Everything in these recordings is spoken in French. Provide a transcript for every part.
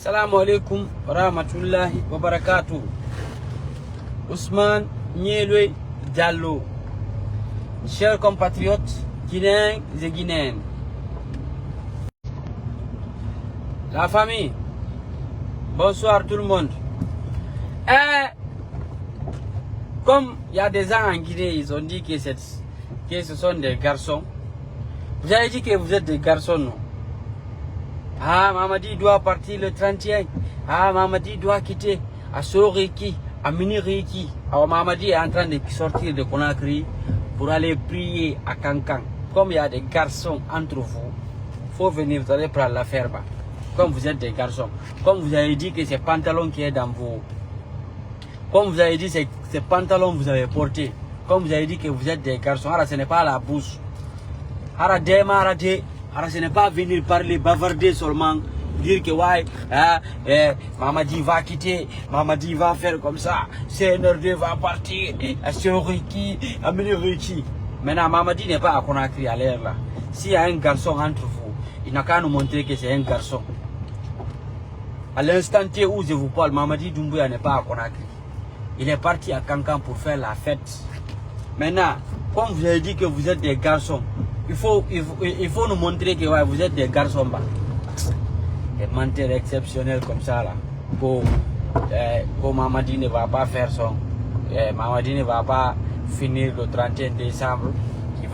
Salam alaikum wa rahmatullahi wa barakatuh. Ousmane Nyelwe Diallo. Chers compatriotes guinéens et guinéennes. La famille. Bonsoir tout le monde. Comme il y a des gens en Guinée, ils ont dit que ce sont des garçons. Vous avez dit que vous êtes des garçons, non? Ah, Mamadi doit partir le 31. Ah, Mamadi doit quitter à Soriki, à Miniriki. Alors, Mamadi est en train de sortir de Conakry pour aller prier à Kankan. Comme il y a des garçons entre vous, il faut venir, vous allez prendre l'affaire bas. Comme vous êtes des garçons. Comme vous avez dit que c'est pantalon qui est dans vos... Comme vous avez dit c'est pantalon que vous avez porté. Comme vous avez dit que vous êtes des garçons. Alors, ce n'est pas la bouche. Alors, ce n'est pas venir parler, bavarder seulement, dire que ouais, Mamadi va quitter, Mamadi va faire comme ça, CNRD va partir, Riki, Riki. Maintenant, Mamadi n'est pas à Conakry à l'air là. S'il y a un garçon entre vous, il n'a qu'à nous montrer que c'est un garçon. À l'instant où je vous parle, Mamadi Doumbouya n'est pas à Conakry. Il est parti à Kankan pour faire la fête. Maintenant, comme vous avez dit que vous êtes des garçons, il faut nous montrer que ouais, vous êtes des garçons. Des menteurs exceptionnels comme ça là. Pour Mamadi ne va pas faire son. Mamadi ne va pas finir le 31 décembre. Qui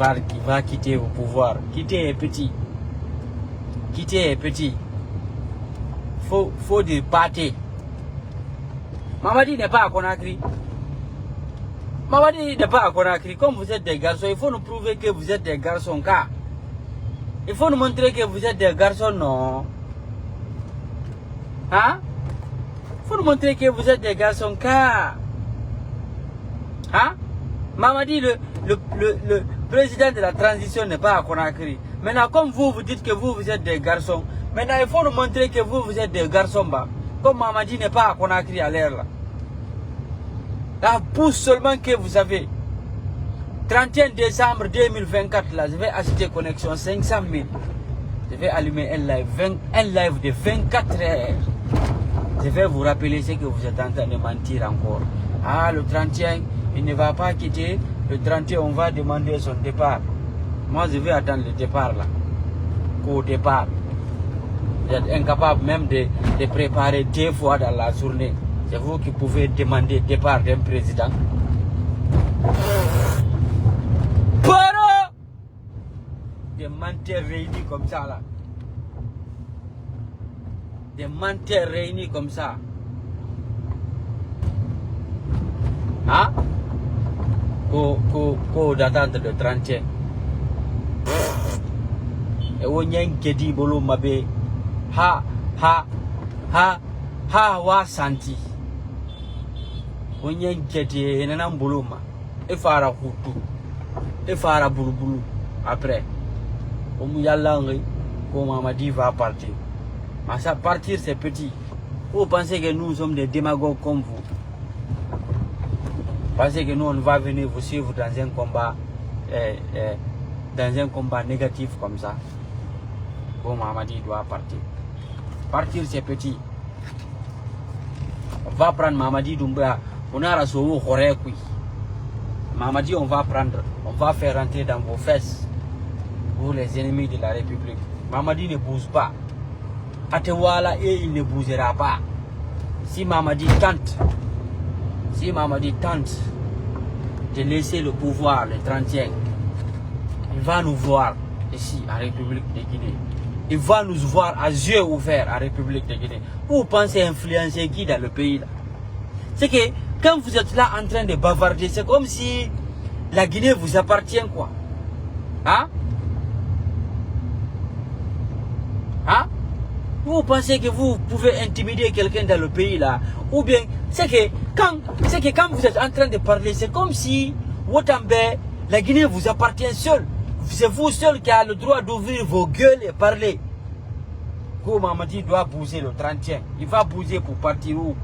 va quitter au pouvoir. Quitter est petit. Quitter est petit. Faut dire pâté. Mamadi n'est pas à Conakry. Mamadi n'est pas à Conakry. Comme vous êtes des garçons, il faut nous prouver que vous êtes des garçons. Car il faut nous montrer que vous êtes des garçons, non? Hein? Il faut nous montrer que vous êtes des garçons. Car hein? Mamadi, le président de la transition n'est pas à Conakry. Maintenant, comme vous dites que vous êtes des garçons, maintenant il faut nous montrer que vous êtes des garçons. Bah. Comme Mamadi n'est pas à Conakry à l'air là. La pousse seulement que vous avez. 31 décembre 2024, là, je vais acheter connexion 500 000. Je vais allumer un live de 24 heures. Je vais vous rappeler ce que vous êtes en train de mentir encore. Ah, le 31, il ne va pas quitter. Le 31, on va demander son départ. Moi, je vais attendre le départ là. Au départ. Vous êtes incapable même de préparer 2 fois dans la journée. C'est vous qui pouvez demander le départ d'un président. Paro! Des menteurs réunis comme ça là. Des menteurs réunis comme ça. Hein? Qu'au d'attendre le 31. Et on y a un kedi bolo mabe. Ha wa santi. On y a un kedi et un boloma. Et fara hutu. Et fara boulou. Après. Comme y a l'angle, comme Mamadi va partir. Mais ça partir c'est petit. Vous pensez que nous sommes des démagogues comme vous? Vous pensez que nous on va venir vous suivre dans un combat négatif comme ça? Comme Mamadi doit partir. Partir c'est petit. On va prendre Mamadi Doumbouya. On a rassuré Khorekui. Mamadi on va prendre. On va faire rentrer dans vos fesses. Vous les ennemis de la République. Mamadi ne bouge pas. Atewala et il ne bougera pas. Si Mamadi tente de laisser le pouvoir le 31, il va nous voir ici à République de Guinée. Il va nous voir à yeux ouverts à République de Guinée. Vous pensez influencer qui dans le pays là? C'est que quand vous êtes là en train de bavarder, c'est comme si la Guinée vous appartient quoi. Hein? Hein? Vous pensez que vous pouvez intimider quelqu'un dans le pays là? Ou bien, c'est que quand vous êtes en train de parler, c'est comme si Wotambe, la Guinée vous appartient seul. C'est vous seul qui avez le droit d'ouvrir vos gueules et parler. Go Mamadi doit bouger le 31. Il va bouger pour partir où?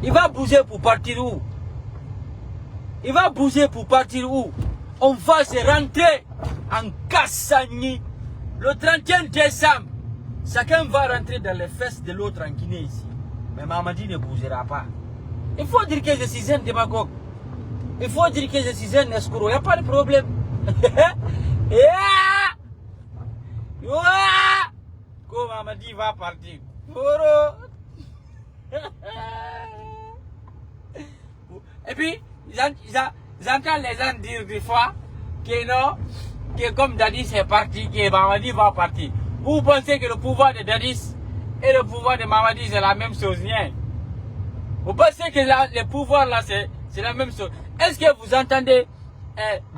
Il va bouger pour partir où? Il va bouger pour partir où? On va se rentrer en Kassani le 31 décembre. chacun va rentrer dans les fesses de l'autre en Guinée ici. Mais Mamadi ne bougera pas. Il faut dire que je suis un démagogue. Il faut dire que je suis un escroc. Il n'y a pas de problème. Quand Mamadi va partir. Et puis, j'entends les gens dire des fois que non, que comme Dadis est parti, que Mamadi va partir. Vous pensez que le pouvoir de Dadis et le pouvoir de Mamadi c'est la même chose, bien? Vous pensez que le pouvoir là c'est la même chose? Est-ce que vous entendez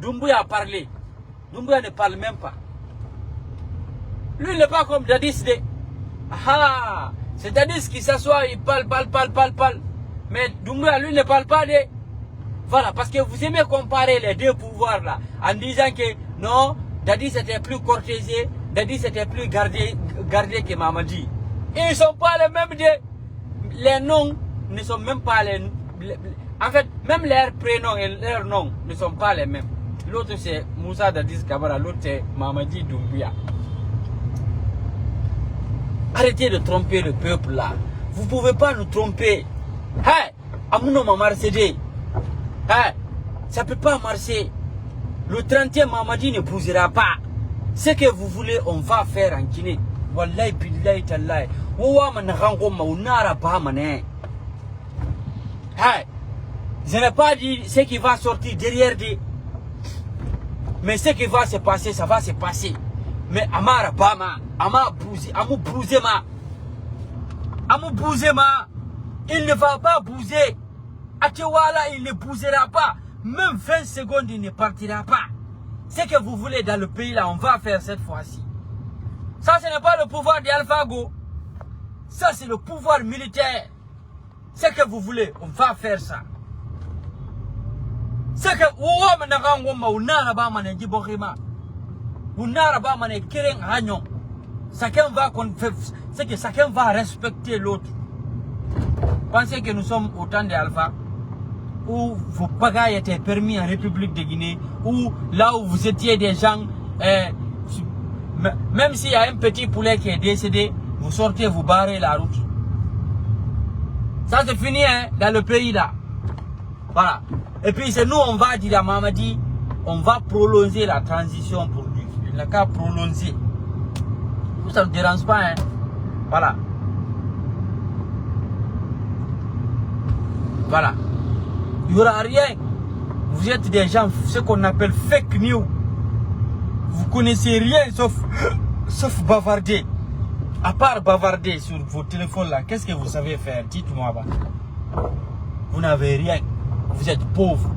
Doumbouya parler? Doumbouya ne parle même pas. Lui il n'est pas comme Dadis. Ah, c'est Dadis qui s'assoit, il parle. Mais Doumbouya lui ne parle pas de... Voilà, parce que vous aimez comparer les deux pouvoirs là, en disant que non, Dadis était plus cortésé, Dadis était plus gardé que Mamadi. Et ils ne sont pas les mêmes les noms ne sont même pas en fait, même leurs prénoms et leurs noms ne sont pas les mêmes. L'autre c'est Moussa Dadis Kabara, l'autre c'est Mamadi Doumbouya. Arrêtez de tromper le peuple là. Vous ne pouvez pas nous tromper. Hey, Amouno Mamar Cédé. Hey, ça ne peut pas marcher. Le 30e Mamadi ne bougera pas. Ce que vous voulez, on va faire en Guinée. Wallahi billahi tallahi. Ouwa man rangoma unara ba mané. Hey, je n'ai pas dit ce qui va sortir derrière des. Mais ce qui va se passer, ça va se passer. Mais Amara Bama, Amou Bouzema, il ne va pas bouger. Atewala, il ne bougera pas. Même 20 secondes, il ne partira pas. Ce que vous voulez dans le pays là, on va faire cette fois-ci. Ça, ce n'est pas le pouvoir d'Alpha Go. Ça, c'est le pouvoir militaire. Ce que vous voulez, on va faire ça. Ce que chacun va respecter l'autre. Pensez que nous sommes au temps d'Alpha, où vos bagailles étaient permis en République de Guinée, où là où vous étiez des gens, même s'il y a un petit poulet qui est décédé, vous sortez, vous barrez la route. Ça c'est fini hein, dans le pays là. Voilà. Et puis c'est nous, on va dire à Mamadi, on va prolonger la transition pour lui. Il n'a qu'à prolonger. Ça ne dérange pas hein. Voilà. Voilà. Il n'y aura rien. Vous êtes des gens, ce qu'on appelle fake news. Vous connaissez rien sauf bavarder. À part bavarder sur vos téléphones là, qu'est-ce que vous savez faire? Dites-moi. Vous n'avez rien. Vous êtes pauvres.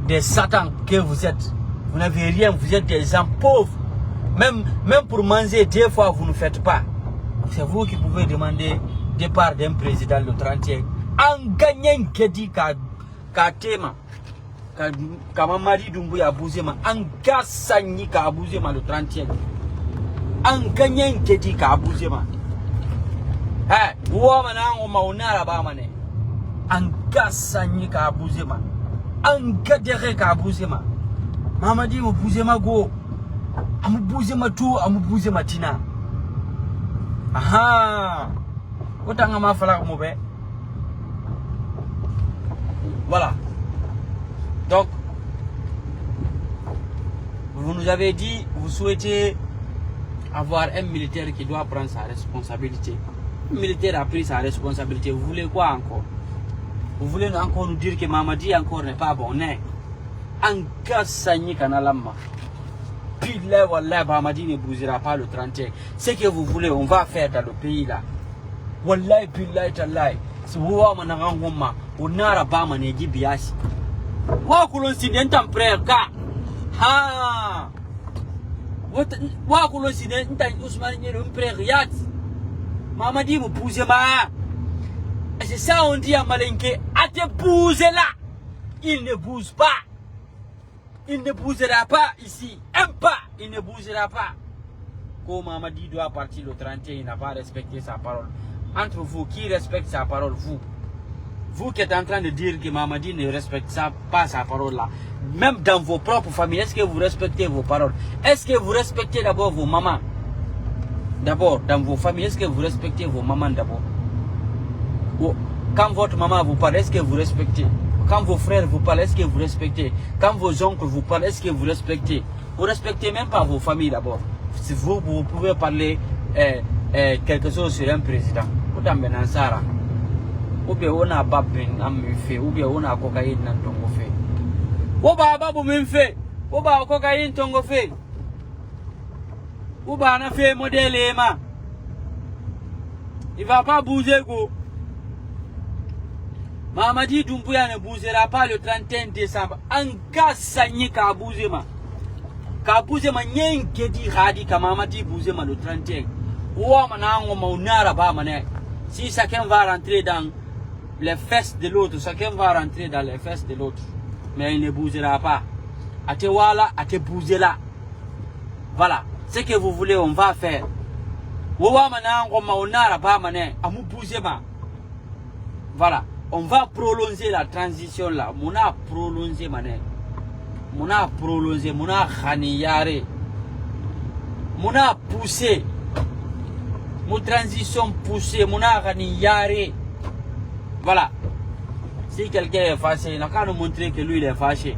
Des satans que vous êtes. Vous n'avez rien. Vous êtes des gens pauvres. Même pour manger, des fois, vous ne faites pas. C'est vous qui pouvez demander départ d'un président le 31. En gagnant Kedi Katema. Mamadi Doumbouya Bouzema. En gassani ka Bouzema le 31. En gagnant Kedi ka Bouzema. Eh, ouamana on maunara ba mané. En gassani ka Bouzema. En gadere ka Bouzema. Mamadi mo Bouzema go. Amu Bouzema tout, amu Bouzema tina. Aha. Otanga ma fala mo be. Voilà. Donc, vous nous avez dit, vous souhaitez avoir un militaire qui doit prendre sa responsabilité. Un militaire a pris sa responsabilité. Vous voulez quoi encore? Vous voulez encore nous dire que Mamadi encore n'est pas bon? Encore Sani Kanalama. Puis là, Wallah, Mamadi ne bougera pas le 31. Ce que vous voulez, on va faire dans le pays là. Wallah, puis là, si vous avez un rangoma, on n'a pas mané biasi. Wa kulonsident en frère ka. Ha. Wa kulonsident en Ousmane Nyero frère yat. Mamadi me pousse ma. C'est ça on dit à Malinké, à te bouger là. Il ne bouge pas. Il ne bougera pas ici. Un pas, il ne bougera pas. Comme Mamadi doit partir le 31, il n'a pas respecté sa parole. Entre vous, qui respecte sa parole? Vous qui êtes en train de dire que Mamadi ne respecte pas sa parole là. Même dans vos propres familles, est-ce que vous respectez vos paroles? Est-ce que vous respectez d'abord vos mamans? D'abord, dans vos familles, est-ce que vous respectez vos mamans d'abord? Quand votre maman vous parle, est-ce que vous respectez? Quand vos frères vous parlent, est-ce que vous respectez? Quand vos oncles vous parlent, est-ce que vous respectez? Vous respectez même pas vos familles d'abord. Si vous pouvez parler quelque chose sur un président. Ou bien on a babin fait, ou bien on a cocaïne dans ton fait. Ou bien babu même fait, ou bien cocaïne ton fait. Ou bien on a fait modèle Emma. Il va pas bouger go. Mamadi Doumbouya ne bougera pas le 31 décembre. En cas sagné ka bougema. Ka bougema nyen kedi radi ka Mamadi bougema le 31. Ouwa manango maunara ba mané. Si chacun va rentrer dans les fesses de l'autre, chacun va rentrer dans les fesses de l'autre. Mais il ne bougera pas. Ate wala, ate bougera. Voilà. Ce que vous voulez, on va faire. Ouwa manango maunara ba mané. Amu bougema. Voilà. On va prolonger la transition là. On a prolongé mané. On a prolongé, on a khaniyare. On a poussé. Mon transition poussée, on a khaniyare. Voilà. Si quelqu'un est fâché, il n'a qu'à nous montrer que lui il est fâché.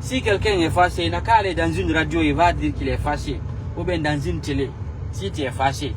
Si quelqu'un est fâché, il n'a qu'à aller dans une radio, il va dire qu'il est fâché. Ou bien dans une télé. Si tu es fâché.